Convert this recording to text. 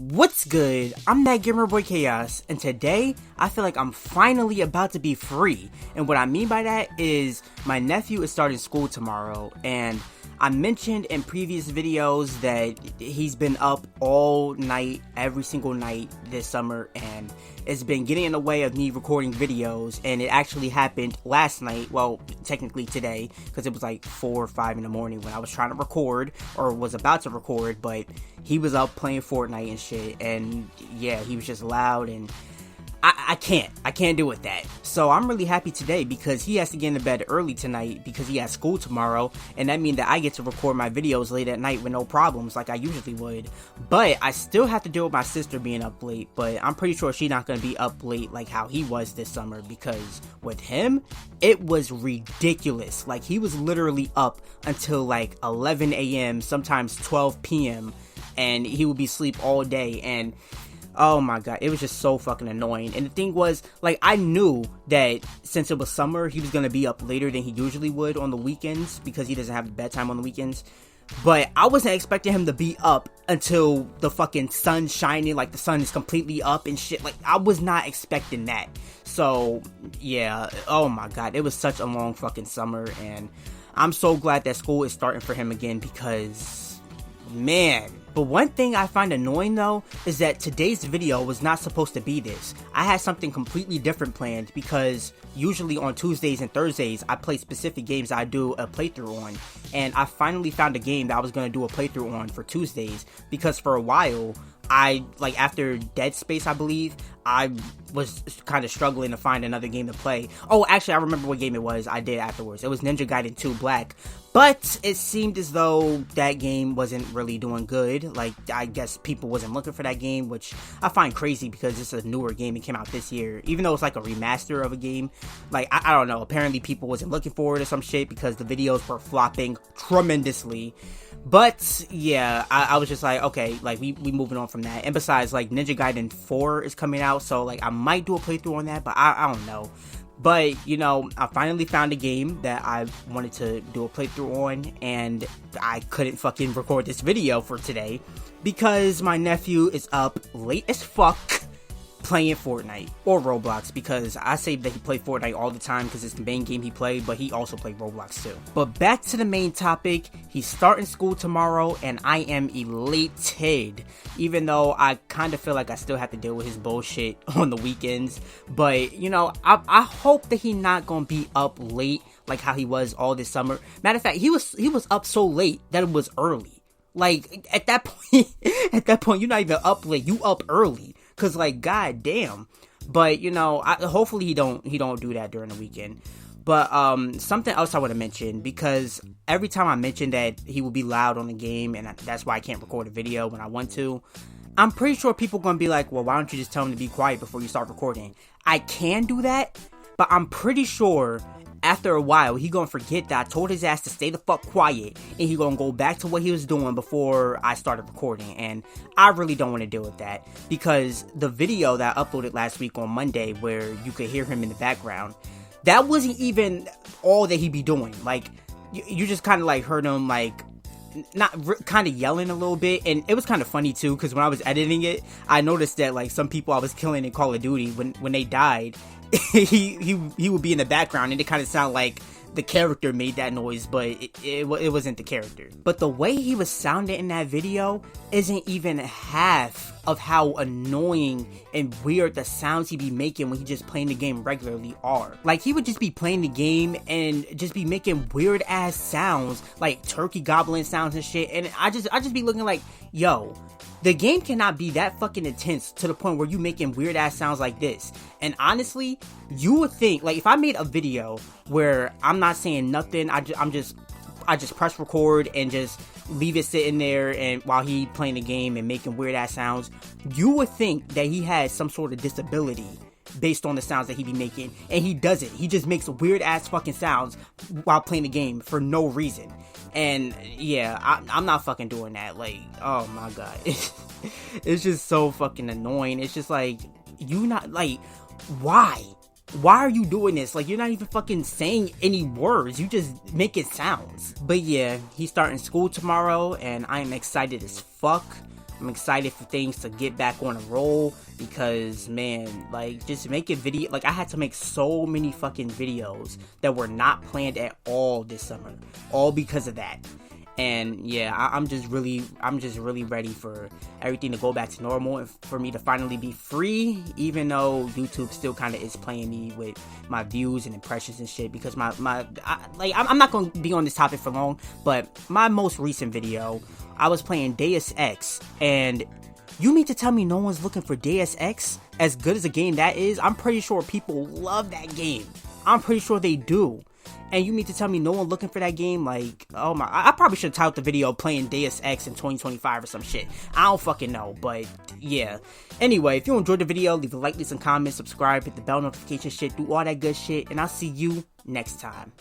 What's good? I'm that gamer boy Chaos, and today I feel like I'm finally about to be free. And what I mean by that is my nephew is starting school tomorrow, and I mentioned in previous videos that he's been up all night, every single night this summer, and it's been getting in the way of me recording videos. And it actually happened last night, well, technically today, because it was like 4 or 5 in the morning when I was trying to record, or was about to record, but he was up playing Fortnite and shit, and yeah, he was just loud, and I can't do with that. So I'm really happy today because he has to get into bed early tonight because he has school tomorrow, and that means that I get to record my videos late at night with no problems like I usually would. But I still have to deal with my sister being up late, but I'm pretty sure she's not going to be up late like how he was this summer, because with him, it was ridiculous. Like, he was literally up until like 11 a.m., sometimes 12 p.m., and he would be asleep all day, and oh my god, it was just so fucking annoying. And the thing was, like, I knew that since it was summer, he was gonna be up later than he usually would on the weekends because he doesn't have bedtime on the weekends. But I wasn't expecting him to be up until the fucking sun's shining, like the sun is completely up and shit. Like, I was not expecting that. So, yeah, oh my god, it was such a long fucking summer, and I'm so glad that school is starting for him again because, man. But one thing I find annoying though is that today's video was not supposed to be this. I had something completely different planned because usually on Tuesdays and Thursdays I play specific games I do a playthrough on, and I finally found a game that I was going to do a playthrough on for Tuesdays because for a while after Dead Space, I believe, I was kind of struggling to find another game to play. Oh, actually, I remember what game it was I did afterwards. It was Ninja Gaiden 2 Black. But it seemed as though that game wasn't really doing good. Like, I guess people wasn't looking for that game, which I find crazy because it's a newer game. It came out this year. Even though it's like a remaster of a game. Like, I don't know. Apparently, people wasn't looking for it or some shit because the videos were flopping tremendously. But yeah, I was just like, okay, like we moving on from that. And besides, like, Ninja Gaiden 4 is coming out, so like I might do a playthrough on that, but I don't know. But, you know, I finally found a game that I wanted to do a playthrough on, and I couldn't fucking record this video for today because my nephew is up late as fuck playing Fortnite or Roblox, because I say that he played Fortnite all the time because it's the main game he played, but he also played Roblox too. But back to the main topic, he's starting school tomorrow and I am elated, even though I kind of feel like I still have to deal with his bullshit on the weekends. But, you know, I hope that he not gonna be up late like how he was all this summer. Matter of fact, he was up so late that it was early. Like, at that point, you're not even up late, you up early. Cause, like, god damn. But, you know, hopefully he don't do that during the weekend. But something else I want to mention, because every time I mention that he will be loud on the game, and that's why I can't record a video when I want to, I'm pretty sure people gonna be like, well, why don't you just tell him to be quiet before you start recording? I can do that, but I'm pretty sure after a while, he gonna forget that I told his ass to stay the fuck quiet, and he gonna go back to what he was doing before I started recording, and I really don't want to deal with that, because the video that I uploaded last week on Monday, where you could hear him in the background, that wasn't even all that he be doing. Like, you just kind of like heard him like kind of yelling a little bit, and it was kind of funny too, because when I was editing it, I noticed that like some people I was killing in Call of Duty, when they died, he would be in the background, and it kind of sounded like the character made that noise, but it wasn't the character. But the way he was sounding in that video isn't even half of how annoying and weird the sounds he be making when he just playing the game regularly are. Like, he would just be playing the game and just be making weird ass sounds, like turkey gobbling sounds and shit, and I just be looking like, yo, the game cannot be that fucking intense to the point where you making weird ass sounds like this. And honestly, you would think, like, if I made a video where I'm not saying nothing, I just press record and just leave it sitting there, and while he playing the game and making weird ass sounds, you would think that he has some sort of disability based on the sounds that he be making, and he doesn't. He just makes weird ass fucking sounds while playing the game for no reason. And yeah, I'm not fucking doing that. Like, oh my god, it's just so fucking annoying. It's just like, you not, like, why are you doing this? Like, you're not even fucking saying any words, you just making sounds. But yeah, he's starting school tomorrow, and I am excited as fuck. I'm excited for things to get back on a roll because, man, like, just making video, like, I had to make so many fucking videos that were not planned at all this summer, all because of that. And yeah, I'm just really ready for everything to go back to normal and for me to finally be free, even though YouTube still kind of is playing me with my views and impressions and shit, because I'm not going to be on this topic for long, but my most recent video, I was playing Deus Ex, and you mean to tell me no one's looking for Deus Ex? As good as a game that is, I'm pretty sure people love that game. I'm pretty sure they do. And you mean to tell me no one looking for that game? Like, oh my, I probably should have titled the video playing Deus Ex in 2025 or some shit. I don't fucking know, but yeah. Anyway, if you enjoyed the video, leave a like, leave some comments, subscribe, hit the bell notification shit, do all that good shit, and I'll see you next time.